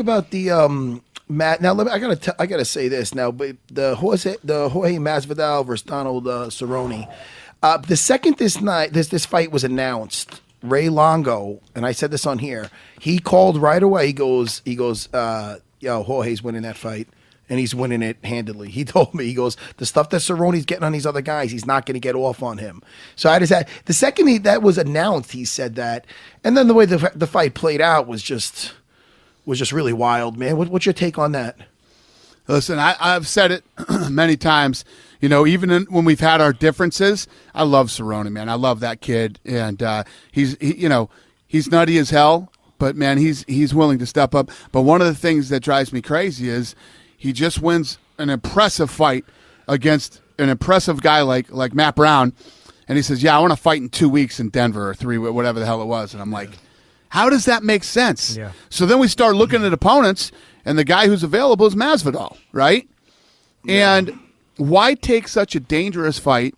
about the Matt. Now I gotta say this now, but the Jorge Masvidal versus Donald Cerrone. The second this fight was announced, Ray Longo, and I said this on here, he called right away. He goes, yo, Jorge's winning that fight, and he's winning it handily. He told me, he goes, the stuff that Cerrone's getting on these other guys, he's not going to get off on him. So I just had, the second that was announced, he said that, and then the way the fight played out was just really wild, man. What's your take on that? Listen, I've said it many times. You know, even when we've had our differences, I love Cerrone, man. I love that kid, and he's nutty as hell, but man, he's willing to step up. But one of the things that drives me crazy is he just wins an impressive fight against an impressive guy like Matt Brown, and he says, "Yeah, I want to fight in 2 weeks in Denver or 3, whatever the hell it was," and I'm like, how does that make sense? Yeah. So then we start looking at opponents, and the guy who's available is Masvidal, right? Yeah. And why take such a dangerous fight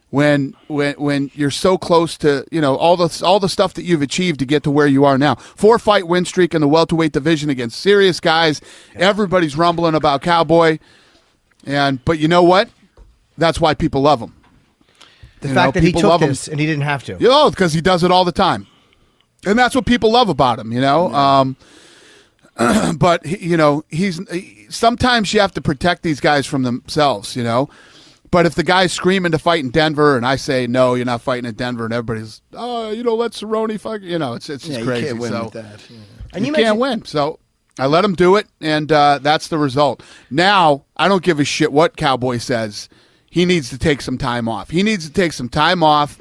when you're so close to, you know, all the stuff that you've achieved to get to where you are now? 4-fight win streak in the welterweight division against serious guys. Yeah. Everybody's rumbling about Cowboy, but you know what? That's why people love him. The fact that he took this and he didn't have to. Oh, because he does it all the time. And that's what people love about him, you know. Yeah. But you know, sometimes you have to protect these guys from themselves, you know. But if the guy's screaming to fight in Denver, and I say no, you're not fighting in Denver, and everybody's let Cerrone fight, you know, it's just crazy. You can't win with that. Yeah. And you can't win. So I let him do it, and that's the result. Now I don't give a shit what Cowboy says. He needs to take some time off. He needs to take some time off,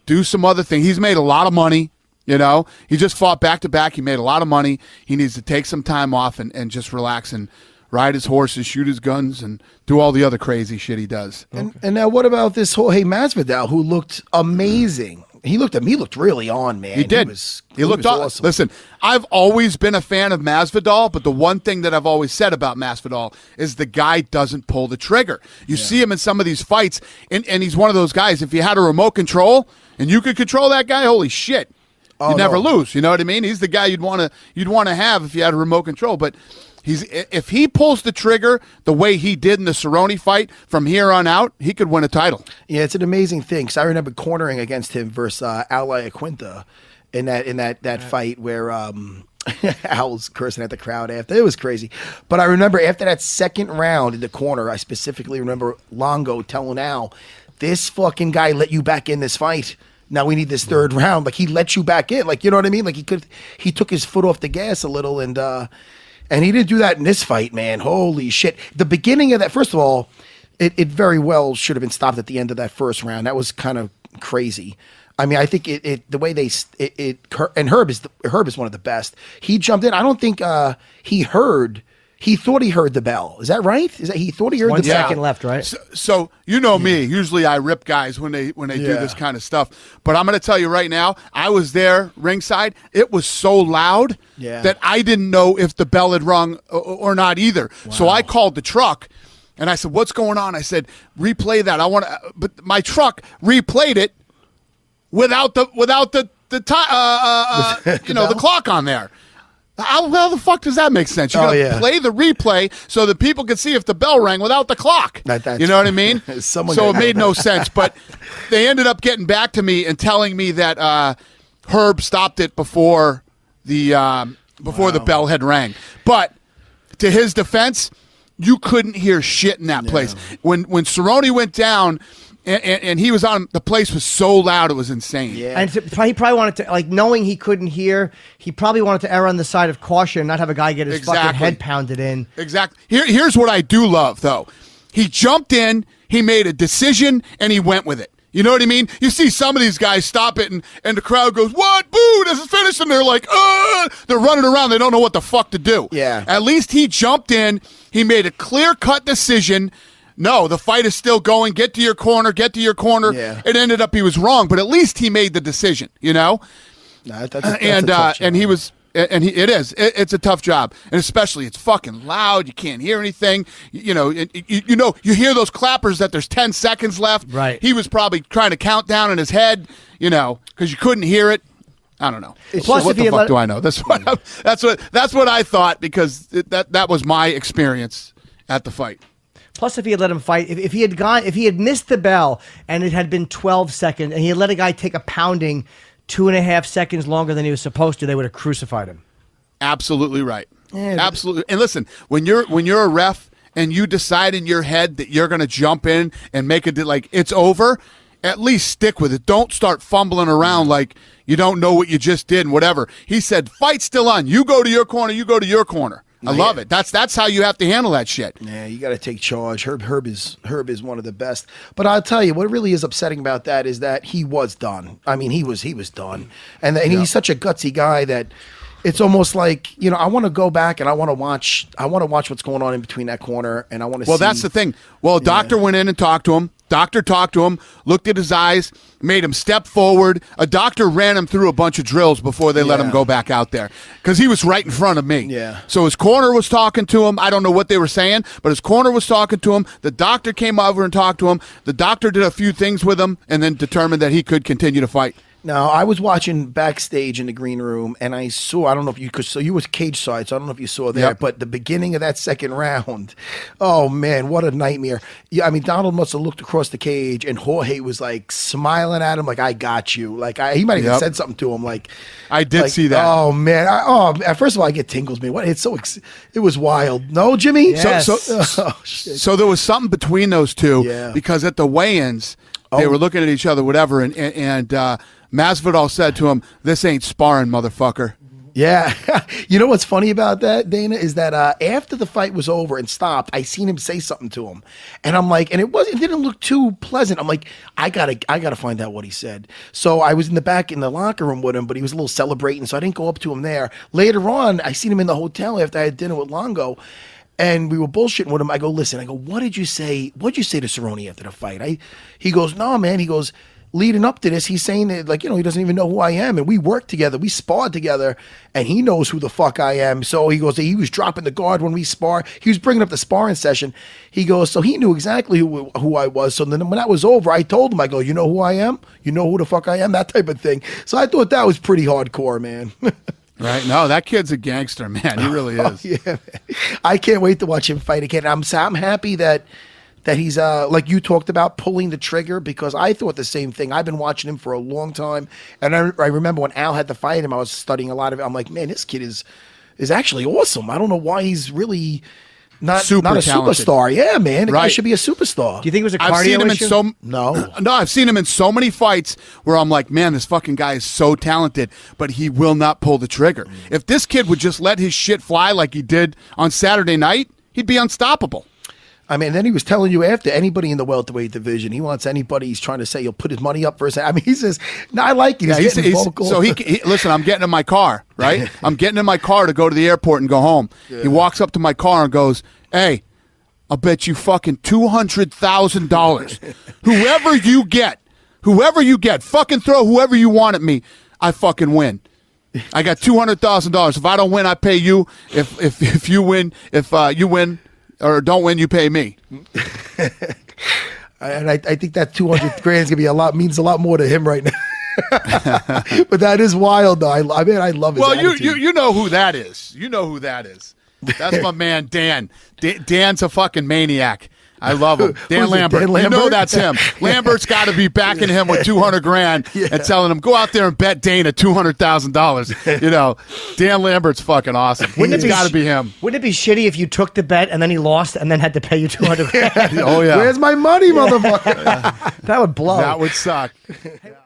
do some other thing. He's made a lot of money. You know, he just fought back-to-back. He made a lot of money. He needs to take some time off and just relax and ride his horses, shoot his guns, and do all the other crazy shit he does. And now what about this Jorge Masvidal, who looked amazing? He looked really on, man. He did. He looked awesome. Listen, I've always been a fan of Masvidal, but the one thing that I've always said about Masvidal is the guy doesn't pull the trigger. You see him in some of these fights, and he's one of those guys, if you had a remote control and you could control that guy, holy shit. You never lose. You know what I mean? He's the guy you'd want to have if you had a remote control. But if he pulls the trigger the way he did in the Cerrone fight from here on out, he could win a title. Yeah, it's an amazing thing. Because I remember cornering against him versus Al Iaquinta in that fight where Al was cursing at the crowd after. It was crazy. But I remember after that second round in the corner, I specifically remember Longo telling Al, "This fucking guy let you back in this fight. Now we need this third round." Like, he let you back in. Like, you know what I mean? Like, he took his foot off the gas a little, and he didn't do that in this fight, man. Holy shit. The beginning of that, first of all, it very well should have been stopped at the end of that first round. That was kind of crazy. I mean, I think the way and Herb is one of the best. He jumped in. I don't think he thought he heard the bell. Is that right? Is that he thought he heard the bell? 1 second left, right? So you know me. Usually I rip guys when they do this kind of stuff. But I'm going to tell you right now, I was there ringside. It was so loud that I didn't know if the bell had rung or not either. Wow. So I called the truck and I said, "What's going on?" I said, "Replay that. But my truck replayed it without the clock on there. How the fuck does that make sense? You gotta play the replay so that people can see if the bell rang without the clock. You know what I mean? So it made no sense. But they ended up getting back to me and telling me that Herb stopped it before the bell had rang. But to his defense, you couldn't hear shit in that place. When Cerrone went down, and he was on, the place was so loud, it was insane. Yeah. And he probably wanted to, like, knowing he couldn't hear, he probably wanted to err on the side of caution, not have a guy get his fucking head pounded in. Exactly. Here's what I do love, though. He jumped in, he made a decision, and he went with it. You know what I mean? You see some of these guys stop it, and the crowd goes, "What? Boo, this is finished." And they're like, they're running around. They don't know what the fuck to do. Yeah. At least he jumped in. He made a clear-cut decision. No, the fight is still going. Get to your corner. Yeah. It ended up he was wrong, but at least he made the decision, you know? That's a tough job. It's a tough job. And especially it's fucking loud. You can't hear anything. You hear those clappers that there's 10 seconds left. Right. He was probably trying to count down in his head, because you couldn't hear it. I don't know. Plus, what the fuck do I know? That's what I thought, because that was my experience at the fight. Plus, if he had let him fight, if he had missed the bell and it had been 12 seconds, and he had let a guy take a pounding 2.5 seconds longer than he was supposed to, they would have crucified him. Absolutely right. Yeah, absolutely. And listen, when you're a ref and you decide in your head that you're going to jump in and make it like it's over, at least stick with it. Don't start fumbling around like you don't know what you just did and whatever. He said, fight's still on. You go to your corner. You go to your corner. I love it. That's how you have to handle that shit. Yeah, you got to take charge. Herb is one of the best. But I'll tell you, what really is upsetting about that is that he was done. I mean, he was done. And he's such a gutsy guy that it's almost like, I want to go back and I want to watch what's going on in between that corner, and I want to see. Well, that's the thing. Well, doctor went in and talked to him. Doctor talked to him, looked at his eyes, made him step forward. A doctor ran him through a bunch of drills before they let him go back out there, because he was right in front of me. Yeah. So his corner was talking to him. I don't know what they were saying, but his corner was talking to him. The doctor came over and talked to him. The doctor did a few things with him and then determined that he could continue to fight. Now, I was watching backstage in the green room, and I saw, I don't know if you could, so you was cage side, so I don't know if you saw there, but the beginning of that second round, oh man, what a nightmare. Yeah, I mean, Donald must have looked across the cage, and Jorge was like smiling at him like, I got you. Like, he might have even said something to him. Like, I did see that. Oh man. First of all, I get tingles, man. It was wild. No, Jimmy? Yes. So there was something between those two, because at the weigh-ins, they were looking at each other, whatever, and Masvidal said to him, "This ain't sparring, motherfucker." Yeah. You know what's funny about that, Dana, is that after the fight was over and stopped, I seen him say something to him. And I'm like, and it didn't look too pleasant. I'm like, I gotta find out what he said. So I was in the locker room with him, but he was a little celebrating, so I didn't go up to him there. Later on, I seen him in the hotel after I had dinner with Longo. And we were bullshitting with him. I go, listen, what did you say? What'd you say to Cerrone after the fight? He goes, no, man. He goes, leading up to this, he's saying that, like, he doesn't even know who I am. And we work together. We sparred together. And he knows who the fuck I am. So he goes, he was dropping the guard when we spar. He was bringing up the sparring session. He goes, so he knew exactly who I was. So then when that was over, I told him, I go, you know who I am? You know who the fuck I am? That type of thing. So I thought that was pretty hardcore, man. Right? No, that kid's a gangster, man. He really is. Yeah, man. I can't wait to watch him fight again. I'm happy that he's like you talked about, pulling the trigger, because I thought the same thing. I've been watching him for a long time, and I remember when Al had to fight him, I was studying a lot of it. I'm like, man, this kid is actually awesome. I don't know why he's really not a talented superstar. Yeah, man, the guy should be a superstar. Do you think it was a cardio issue? No, I've seen him in so many fights where I'm like, man, this fucking guy is so talented, but he will not pull the trigger. If this kid would just let his shit fly like he did on Saturday night, he'd be unstoppable. I mean, then he was telling you after, anybody in the welterweight division, he wants anybody, he's trying to say he'll put his money up for a second. I mean, he says, no, I like it. He's getting vocal. So listen, I'm getting in my car, right? I'm getting in my car to go to the airport and go home. Yeah. He walks up to my car and goes, hey, I'll bet you fucking $200,000. Whoever you get, fucking throw whoever you want at me, I fucking win. I got $200,000. If I don't win, I pay you. If you win, you win or don't win, you pay me. And I think that 200 grand is gonna means a lot more to him right now. But that is wild, though. I mean, I love his attitude. you know who that is. You know who that is. That's my man, Dan. Dan's a fucking maniac. I love him. Dan Lambert. Dan Lambert? You know that's him. Lambert's got to be backing him with 200 grand and telling him, go out there and bet Dana $200,000. Dan Lambert's fucking awesome. It's got to be him. Wouldn't it be shitty if you took the bet and then he lost and then had to pay you 200 grand? Oh, yeah. Where's my money, motherfucker? That would blow. That would suck.